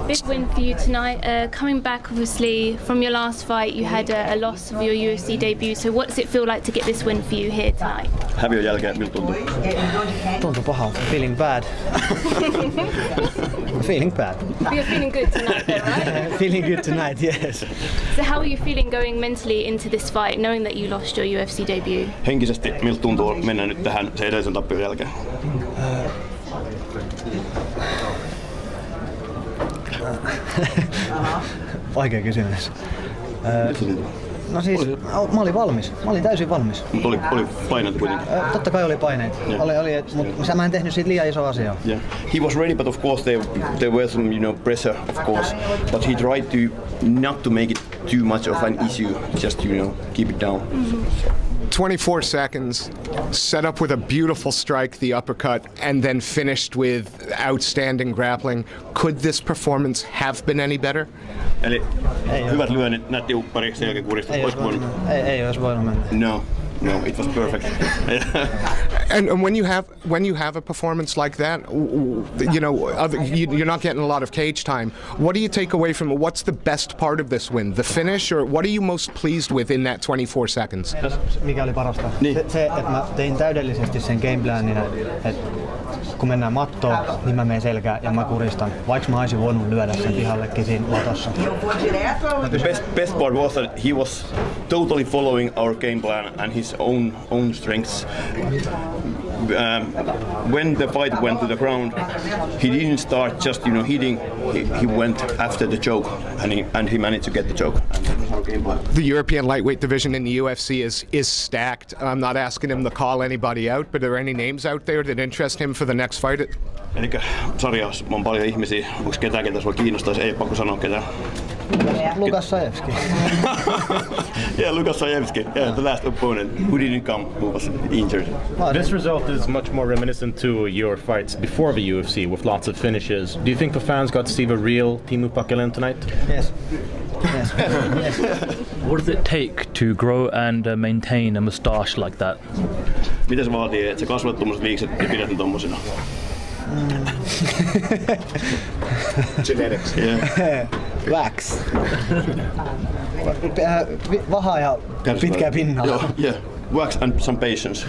Big win for you tonight. Coming back, obviously, from your last fight, you had a loss of your UFC debut. So what does it feel like to get this win for you here tonight? Häviön jälkeen miltä tuntuu? Tuntuu pahalta. Feeling bad. Feeling bad. But you're feeling good tonight, though, right? Feeling good tonight, yes. So how are you feeling going mentally into this fight, knowing that you lost your UFC debut? Henkisesti miltä tuntuu mennä nyt tähän sen edellisen tappion jälkeen? Vaikea kysymys. No siis, mä olin valmis. Mä olin täysin valmis. Mutta oli paineita kuitenkin. Totta kai oli paineita. Mutta mä en tehnyt siitä liian iso asiaa. Yeah. He was ready, but of course there was some pressure, of course. But he tried to not to make it too much of an issue, just keep it down. Mm-hmm. 24 seconds, set up with a beautiful strike, the uppercut, and then finished with outstanding grappling. Could this performance have been any better? Eli hyvät lyönnit, nätti uppari, sen jälkeen kurista. Ei olisi voinut mennä. No, it was perfect. And when you have a performance like that, you're not getting a lot of cage time. What do you take away from it? What's the best part of this win? The finish, or what are you most pleased with in that 24 seconds? Mikä oli parasta? Niin. Se, että mä tein täydellisesti sen gameplanin, että kun mennään mattoon, niin mä menen selkään ja mä kuristan. Vaikka mä olisin voinut lyödä sen pihallekin siinä latossa. The best part was that he was totally following our game plan and his own strengths. When the fight went to the ground, he didn't start just hitting. He went after the choke, and he managed to get the choke. The European lightweight division in the UFC is stacked. I'm not asking him to call anybody out, but are there any names out there that interest him for the next fight? Elikkä sarjassa on paljon ihmisiä. Onko ketään, ketä sua kiinnostaisi? Ei pakko sanoa ketään. Lukas Sajevski. Yeah, Lukas Sajevski. Yeah, the last opponent who didn't come, who was injured. This result is much more reminiscent to your fights before the UFC with lots of finishes. Do you think the fans got to see the real Teemu Packalén tonight? Yes. Yes. What does it take to grow and maintain a moustache like that? Mitä se vaatii, että sä kasvat tommoset viikset ja pidät ne tommosina? Genetics. Yeah. Wax. Vahaa ja pitkää pinnalla. Yeah. Wax and some patience.